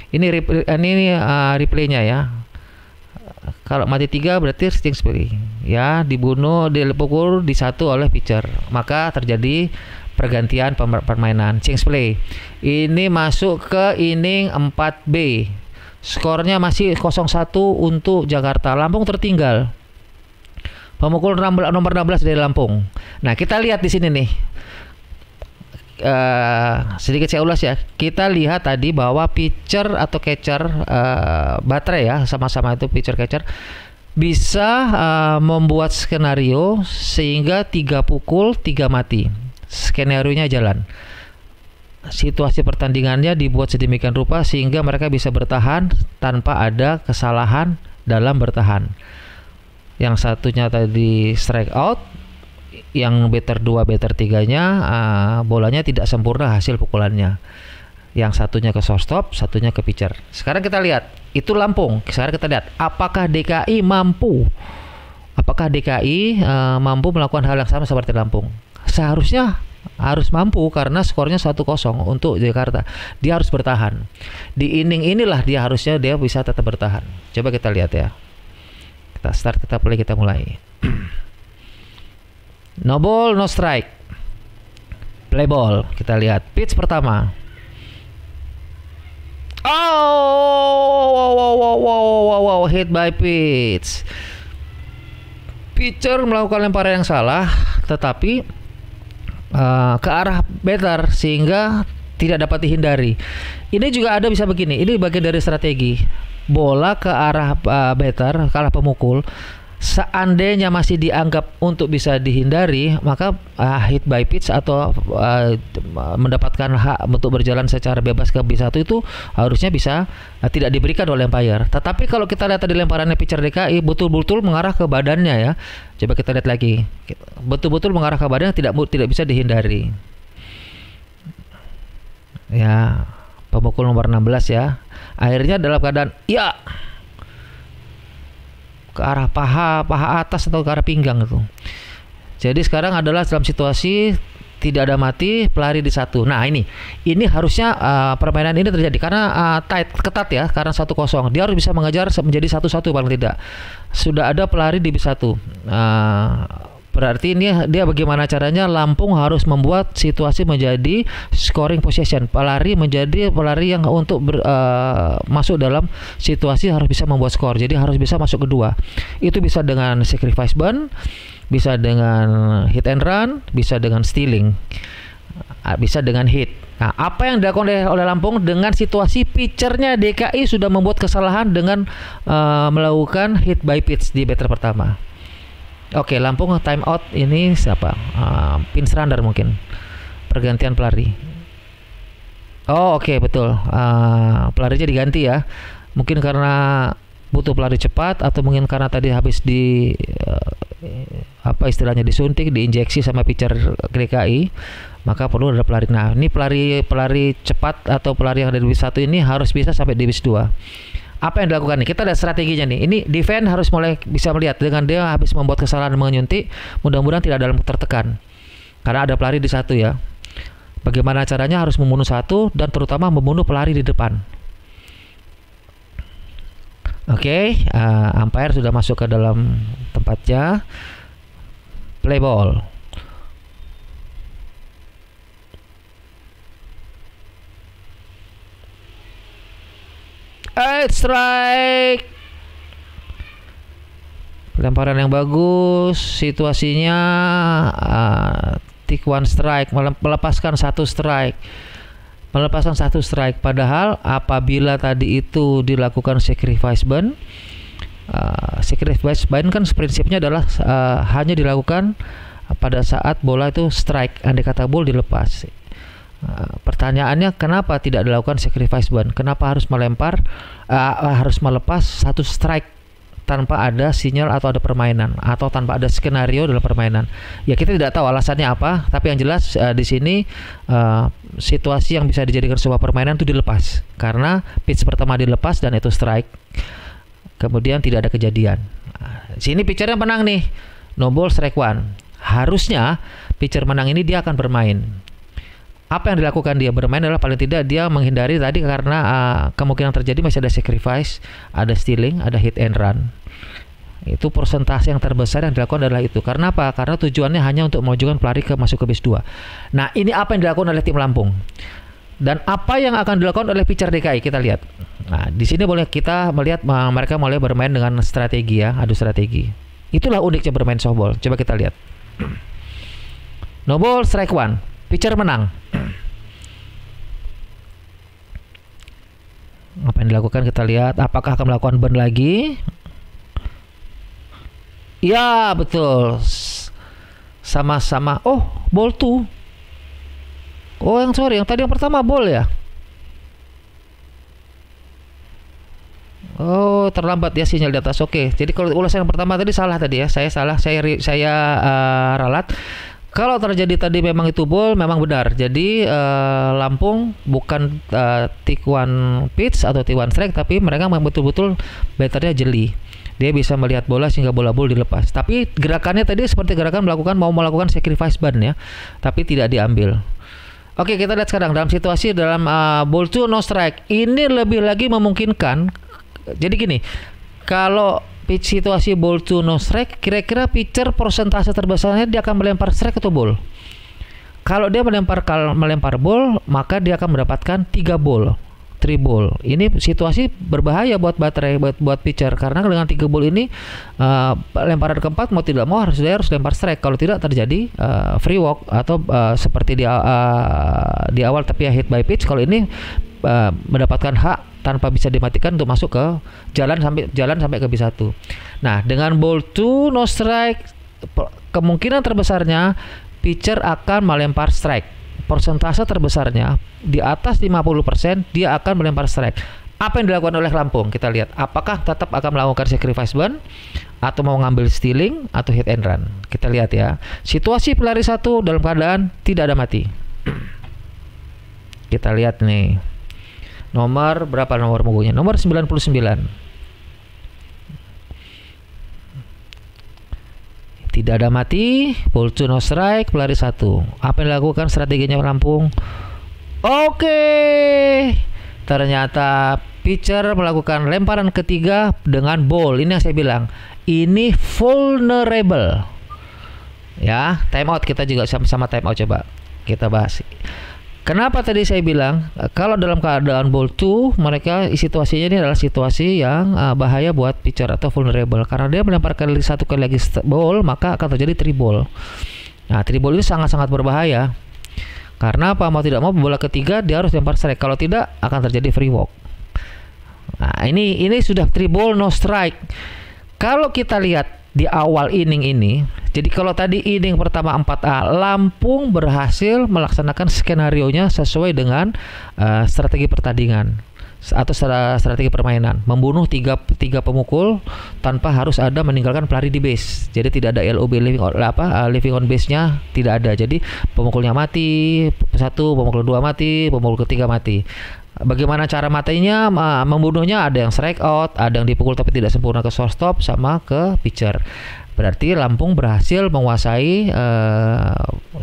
Ini replaynya ya. Kalau mati 3 berarti Kingsbury ya, dibunuh, dipukul di 1 oleh pitcher, maka terjadi pergantian permainan change play. Ini masuk ke inning 4B. Skornya masih 0-1 untuk Jakarta. Lampung tertinggal. Pemukul nomor 16 dari Lampung. Nah, kita lihat di sini nih. Sedikit saya ulas ya. Kita lihat tadi bahwa pitcher atau catcher baterai ya, sama-sama itu pitcher catcher bisa membuat skenario sehingga 3 pukul 3 mati. Skenario-nya jalan. Situasi pertandingannya dibuat sedemikian rupa sehingga mereka bisa bertahan tanpa ada kesalahan dalam bertahan. Yang satunya tadi strike out, yang batter 2, batter 3-nya bolanya tidak sempurna hasil pukulannya. Yang satunya ke shortstop, satunya ke pitcher. Sekarang kita lihat, itu Lampung. Sekarang kita lihat apakah DKI mampu. Apakah DKI mampu melakukan hal yang sama seperti Lampung? Seharusnya harus mampu karena skornya 1-0 untuk Jakarta. Dia harus bertahan. Di inning inilah dia bisa tetap bertahan. Coba kita lihat ya. Kita start, kita play, kita mulai. No ball, no strike. Play ball. Kita lihat pitch pertama. Wow, hit by pitch. Pitcher melakukan lemparan yang salah, tetapi ke arah batter sehingga tidak dapat dihindari. Ini juga ada bisa begini. Ini bagian dari strategi. Bola ke arah batter, ke arah pemukul. Seandainya masih dianggap untuk bisa dihindari, maka hit by pitch atau mendapatkan hak untuk berjalan secara bebas ke B1 itu harusnya bisa tidak diberikan oleh umpire. Tetapi kalau kita lihat tadi lemparannya pitcher DKI betul-betul mengarah ke badannya ya. Coba kita lihat lagi. Betul-betul mengarah ke badannya, tidak bisa dihindari. Ya, pemukul nomor 16 ya. Akhirnya dalam keadaan ke arah paha atas atau ke arah pinggang itu. Jadi sekarang adalah dalam situasi tidak ada mati, pelari di 1. Nah, ini harusnya permainan ini terjadi karena ketat ya, karena 1-0. Dia harus bisa mengejar menjadi 1-1 paling tidak. Sudah ada pelari di B1. Berarti ini dia bagaimana caranya Lampung harus membuat situasi menjadi scoring possession. Pelari menjadi pelari yang untuk masuk dalam situasi harus bisa membuat skor. Jadi harus bisa masuk kedua. Itu bisa dengan sacrifice bunt, bisa dengan hit and run, bisa dengan stealing, bisa dengan hit. Nah, apa yang dilakukan oleh Lampung dengan situasi pitchernya DKI sudah membuat kesalahan dengan melakukan hit by pitch di batter pertama. Oke, Lampung time out ini siapa? Pinch runner mungkin. Pergantian pelari. Oke, betul. Pelarinya diganti ya. Mungkin karena butuh pelari cepat atau mungkin karena tadi habis di istilahnya disuntik, diinjeksi sama pitcher DKI, maka perlu ada pelari. Nah, ini pelari cepat atau pelari yang ada di divisi 1 ini harus bisa sampai divisi 2. Apa yang dilakukan nih? Kita lihat strateginya nih. Ini defense harus mulai bisa melihat dengan dia habis membuat kesalahan menyuntik, mudah-mudahan tidak dalam tertekan. Karena ada pelari di 1 ya. Bagaimana caranya harus membunuh 1 dan terutama membunuh pelari di depan. Oke, umpire sudah masuk ke dalam tempatnya. Play ball. Strike. Lemparan yang bagus. Situasinya take 1 strike, melepaskan 1 strike. Padahal apabila tadi itu dilakukan sacrifice bunt, sacrifice bunt kan prinsipnya adalah hanya dilakukan pada saat bola itu strike, andai kata bola dilepas. Pertanyaannya, kenapa tidak dilakukan sacrifice bunt? Kenapa harus harus melepas 1 strike tanpa ada sinyal atau ada permainan atau tanpa ada skenario dalam permainan? Ya, kita tidak tahu alasannya apa, tapi yang jelas di sini situasi yang bisa dijadikan sebuah permainan itu dilepas karena pitch pertama dilepas dan itu strike. Kemudian tidak ada kejadian. Sini pitchernya menang nih, no ball strike 1. Harusnya pitcher menang ini dia akan bermain. Apa yang dilakukan dia bermain adalah paling tidak dia menghindari tadi karena kemungkinan terjadi masih ada sacrifice, ada stealing, ada hit and run. Itu persentase yang terbesar yang dilakukan adalah itu. Karena apa? Karena tujuannya hanya untuk memajukan pelari masuk ke base 2. Nah, ini apa yang dilakukan oleh tim Lampung. Dan apa yang akan dilakukan oleh pitcher DKI, kita lihat. Nah, di sini boleh kita melihat mereka mulai bermain dengan strategi ya, adu strategi. Itulah uniknya bermain softball. Coba kita lihat. No ball, strike one. Pitcher menang. Apa yang dilakukan kita lihat. Apakah akan melakukan burn lagi? Ya, betul. Sama-sama. Oh, ball 2. Oh, yang tadi yang pertama ball ya. Oh, terlambat ya sinyal di atas. Oke. Jadi kalau ulasan yang pertama tadi salah tadi ya. Saya salah. Saya ralat. Kalau terjadi tadi memang itu ball, memang benar. Jadi Lampung bukan T1 pitch atau T1 strike, tapi mereka memang betul-betul batternya jeli. Dia bisa melihat bola sehingga bola dilepas. Tapi gerakannya tadi seperti gerakan mau melakukan sacrifice bunt ya, tapi tidak diambil. Oke, kita lihat sekarang dalam situasi dalam ball 2 no strike. Ini lebih lagi memungkinkan. Jadi gini, kalau situasi ball 2 no strike, kira-kira pitcher persentase terbesarnya dia akan melempar strike atau ball. Kalau dia melempar ball, maka dia akan mendapatkan 3 ball. Ini situasi berbahaya buat baterai, buat pitcher, karena dengan 3 ball ini lemparan keempat mau tidak mau harus lempar strike. Kalau tidak terjadi free walk atau seperti di awal tapi ya hit by pitch. Kalau ini mendapatkan hak tanpa bisa dimatikan untuk masuk ke jalan sampai ke B1. Nah, dengan ball 2 no strike, kemungkinan terbesarnya pitcher akan melempar strike. Persentase terbesarnya di atas 50% dia akan melempar strike. Apa yang dilakukan oleh Lampung? Kita lihat. Apakah tetap akan melakukan sacrifice bunt atau mau ngambil stealing atau hit and run? Kita lihat ya. Situasi pelari 1 dalam keadaan tidak ada mati. Kita lihat nih. Nomor berapa nomor punggunya? Nomor 99. Tidak ada mati, ball 2 no strike, pelari 1. Apa yang dilakukan strateginya Lampung? Oke. Ternyata pitcher melakukan lemparan ketiga dengan ball. Ini yang saya bilang. Ini vulnerable. Ya, time out, kita juga sama-sama time out, coba kita bahas. Kenapa tadi saya bilang kalau dalam keadaan ball 2 mereka situasinya ini adalah situasi yang bahaya buat pitcher atau vulnerable, karena dia melempar satu kali lagi ball maka akan terjadi 3 ball. Nah, 3 ball ini sangat-sangat berbahaya karena apa, mau tidak mau bola ketiga dia harus lempar strike, kalau tidak akan terjadi free walk. Nah, ini sudah 3 ball no strike. Kalau kita lihat di awal inning ini, jadi kalau tadi inning pertama 4A, Lampung berhasil melaksanakan skenarionya sesuai dengan strategi pertandingan atau strategi permainan, membunuh tiga pemukul tanpa harus ada meninggalkan pelari di base. Jadi tidak ada LOB living on base-nya tidak ada. Jadi pemukulnya mati, pemukul 2 mati, pemukul ketiga mati. Bagaimana cara matinya? Membunuhnya ada yang strike out, ada yang dipukul tapi tidak sempurna ke shortstop, sama ke pitcher. Berarti Lampung berhasil menguasai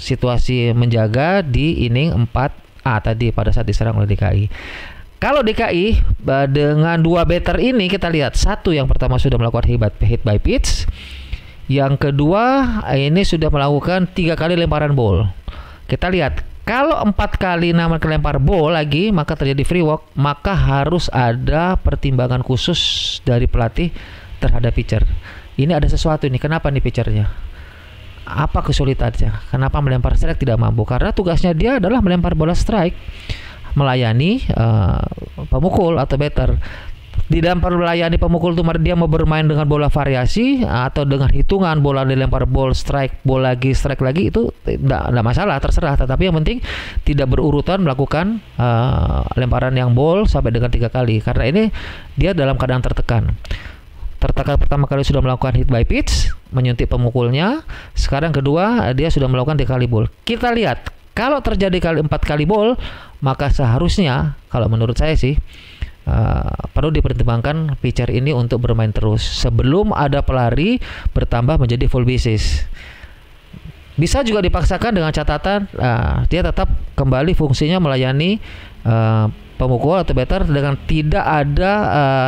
situasi menjaga di inning 4A tadi pada saat diserang oleh DKI. Kalau DKI dengan 2 batter ini kita lihat, satu yang pertama sudah melakukan hit by pitch, yang kedua ini sudah melakukan 3 kali lemparan ball. Kita lihat. Kalau 4 kali kelempar ball lagi, maka terjadi free walk, maka harus ada pertimbangan khusus dari pelatih terhadap pitcher. Ini ada sesuatu nih, kenapa nih pitchernya? Apa kesulitannya? Kenapa melempar strike tidak mampu? Karena tugasnya dia adalah melempar bola strike, melayani pemukul atau batter. Di dalam melayani pemukul itu dia mau bermain dengan bola variasi atau dengan hitungan bola dilempar ball strike, bola lagi strike lagi, itu tidak masalah, terserah. Tetapi yang penting tidak berurutan melakukan lemparan yang ball sampai dengan 3 kali, karena ini dia dalam keadaan tertekan. Pertama kali sudah melakukan hit by pitch, menyuntik pemukulnya. Sekarang kedua dia sudah melakukan 3 kali ball. Kita lihat, kalau terjadi 4 kali ball, maka seharusnya kalau menurut saya sih perlu dipertimbangkan pitcher ini untuk bermain terus sebelum ada pelari bertambah menjadi full bases. Bisa juga dipaksakan dengan catatan dia tetap kembali fungsinya melayani pemukul atau batter dengan tidak ada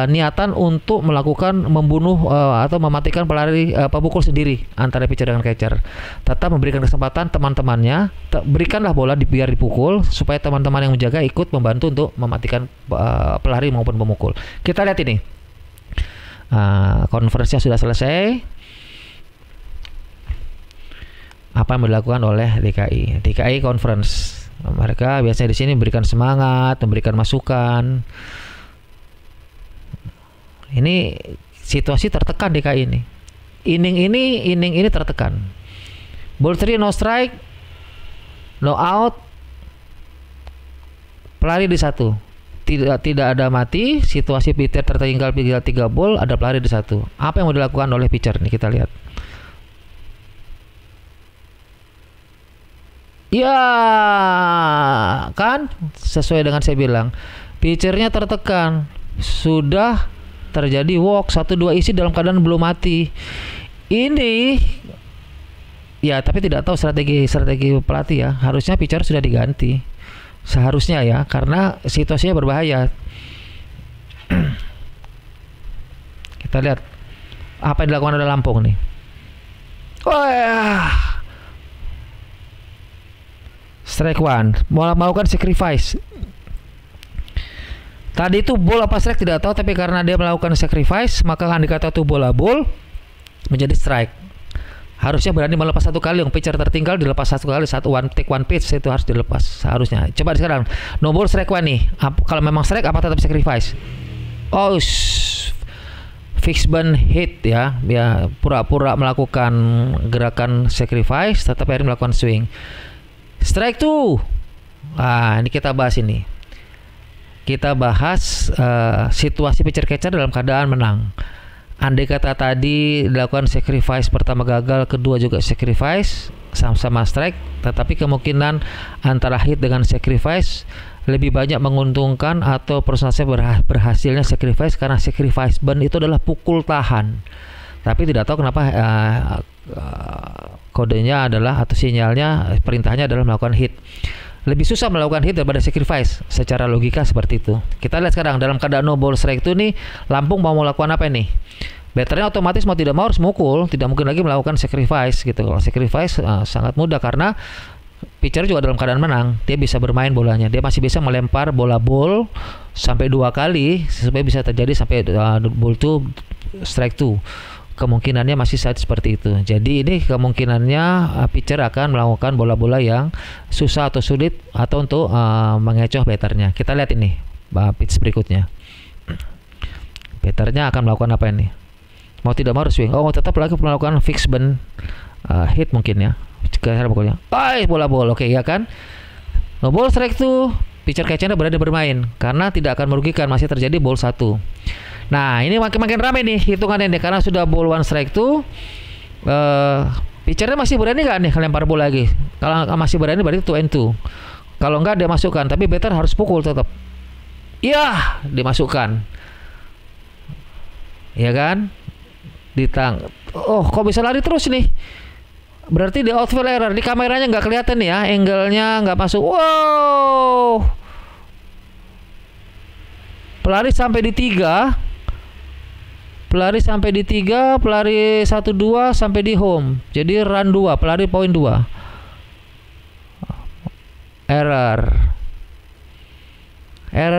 niatan untuk melakukan membunuh atau mematikan pelari pemukul sendiri antara pitcher dengan catcher. Tetap memberikan kesempatan teman-temannya, berikanlah bola biar dipukul supaya teman-teman yang menjaga ikut membantu untuk mematikan pelari maupun pemukul. Kita lihat ini. Konferensinya sudah selesai. Apa yang dilakukan oleh DKI Conference? Mereka biasanya di sini memberikan semangat, memberikan masukan. Ini situasi tertekan DKI ini. Inning ini tertekan. Ball 3 no strike, no out, pelari di 1. Tidak ada mati, situasi pitcher tertinggal 3 ball, ada pelari di 1. Apa yang mau dilakukan oleh pitcher nih, kita lihat. Ya kan, sesuai dengan saya bilang, pitchernya tertekan, sudah terjadi walk, 1-2 isi dalam keadaan belum mati. Ini ya, tapi tidak tahu strategi pelatih ya. Harusnya pitcher sudah diganti, seharusnya ya, karena situasinya berbahaya. Kita lihat apa yang dilakukan oleh Lampung nih. Strike 1, melakukan sacrifice. Tadi itu ball apa strike tidak tahu, tapi karena dia melakukan sacrifice, maka akan dikata itu bola ball menjadi strike. Harusnya berani melepas 1 kali, yang pitcher tertinggal dilepas 1 kali, take one pitch itu harus dilepas seharusnya. Coba sekarang, no ball strike 1 nih. Kalau memang strike apa tetap sacrifice? Fix burn hit ya, pura-pura melakukan gerakan sacrifice, tetapi akhirnya melakukan swing. Strike 2. Ini kita bahas ini. Kita bahas situasi pitcher catcher dalam keadaan menang. Andai kata tadi dilakukan sacrifice, pertama gagal, kedua juga sacrifice, sama-sama strike, tetapi kemungkinan antara hit dengan sacrifice lebih banyak menguntungkan atau persentase berhasilnya sacrifice, karena sacrifice burn itu adalah pukul tahan. Tapi tidak tahu kenapa kodenya adalah, atau sinyalnya, perintahnya adalah melakukan hit. Lebih susah melakukan hit daripada sacrifice secara logika seperti itu. Kita lihat sekarang dalam keadaan no ball strike itu nih, Lampung mau melakukan apa nih? Batternya otomatis mau tidak mau harus mukul, tidak mungkin lagi melakukan sacrifice gitu. Kalau sacrifice sangat mudah karena pitcher juga dalam keadaan menang, dia bisa bermain bolanya, dia masih bisa melempar bola ball sampai 2 kali supaya bisa terjadi sampai ball 2 strike 2. Kemungkinannya masih saat seperti itu. Jadi ini kemungkinannya pitcher akan melakukan bola-bola yang susah atau sulit atau untuk mengecoh batternya. Kita lihat ini pitch berikutnya. Batternya akan melakukan apa ini? Mau tidak mau harus swing. Tetap lagi melakukan fix burn hit mungkin ya. Cara pukulnya. Bola-bola, oke ya kan? No ball strike 2, pitcher catcher berada bermain karena tidak akan merugikan, masih terjadi ball 1. Nah, ini makin ramai nih hitungannya nih, karena sudah ball 1 strike 2. Pitchernya masih berani nggak nih lempar bola lagi? Kalau masih berani berarti 2-2. Kalau enggak dia masukkan, tapi batter harus pukul tetap. Iya, dimasukkan. Ya kan? Kok bisa lari terus nih? Berarti di outfield error, di kameranya nggak kelihatan ya, angle-nya nggak masuk. Wow. Pelari sampai di 3. Pelari 1-2 sampai di home. Jadi run 2, pelari poin 2. Error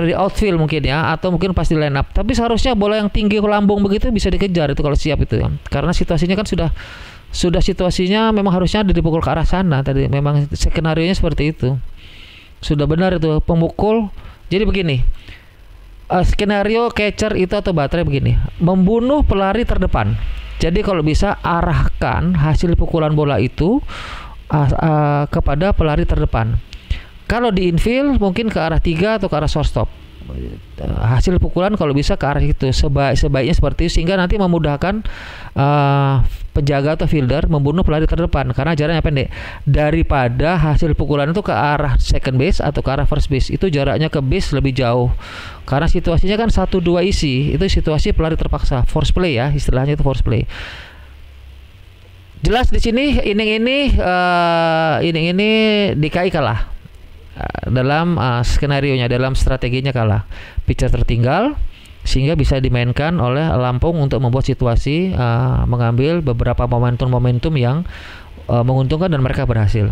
di outfield mungkin ya, atau mungkin pas di line up. Tapi seharusnya bola yang tinggi ke lambung begitu bisa dikejar itu kalau siap itu ya. Karena situasinya kan sudah situasinya memang harusnya dipukul ke arah sana tadi. Memang skenarionya seperti itu. Sudah benar itu pemukul. Jadi begini. Skenario catcher itu atau baterai begini, membunuh pelari terdepan. Jadi kalau bisa arahkan hasil pukulan bola itu kepada pelari terdepan. Kalau di infield mungkin ke arah 3 atau ke arah shortstop. Hasil pukulan kalau bisa ke arah itu, sebaiknya seperti itu, sehingga nanti memudahkan penjaga atau fielder membunuh pelari terdepan karena jaraknya pendek, daripada hasil pukulan itu ke arah second base atau ke arah first base. Itu jaraknya ke base lebih jauh karena situasinya kan 1-2 isi, itu situasi pelari terpaksa, force play ya, istilahnya itu force play. Jelas di sini ini DKI kalah dalam skenarionya, dalam strateginya kalah. Pitcher tertinggal sehingga bisa dimainkan oleh Lampung untuk membuat situasi mengambil beberapa momentum yang menguntungkan dan mereka berhasil.